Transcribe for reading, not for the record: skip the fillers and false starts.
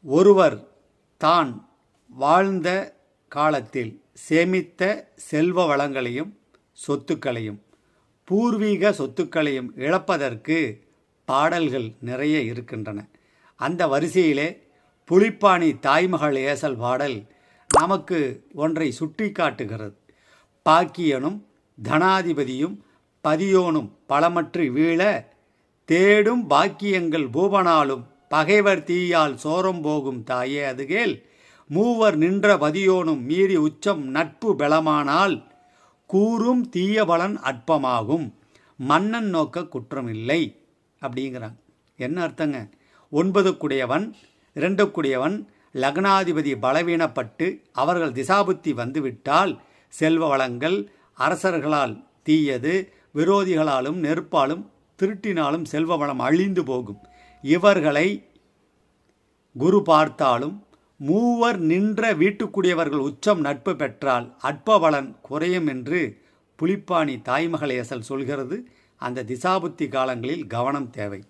ஒருவர் தான் வாழ்ந்த காலத்தில் சேமித்த செல்வ வளங்களையும் சொத்துக்களையும் பூர்வீக சொத்துக்களையும் இழப்பதற்கு பாடல்கள் நிறைய இருக்கின்றன. அந்த வரிசையிலே புலிப்பாணி தாய்மகள் ஏசல் பாடல் நமக்கு ஒன்றை சுட்டி காட்டுகிறது. பாக்கியனும் தனாதிபதியும் பதியோனும் பலமற்று வீழ தேடும் பாக்கியங்கள் பூபனாலும் பகைவர் தீயால் சோரம் போகும் தாயே அதுகேல் மூவர் நின்ற பதியோனும் மீறி உச்சம் நட்பு பெலமானால் கூறும் தீய பலன் அற்பமாகும் மன்னன் நோக்க குற்றமில்லை அப்படிங்கிறாங்க. என்ன அர்த்தங்க? 9 குடையவன் 2 குடையவன் லக்னாதிபதி பலவீனப்பட்டு அவர்கள் திசாபுத்தி வந்துவிட்டால் செல்வ வளங்கள் அரசர்களால் தீயது, விரோதிகளாலும் நெருப்பாலும் திருட்டினாலும் செல்வ வளம் அழிந்து போகும். இவர்களை குரு பார்த்தாலும் மூவர் நின்ற வீட்டுக்குடியவர்கள் உச்சம் நட்பு பெற்றால் அற்பபலன் குறையும் என்று புலிப்பாணி தாய்மகள் ஏசல் சொல்கிறது. அந்த திசாபுத்தி காலங்களில் கவனம் தேவை.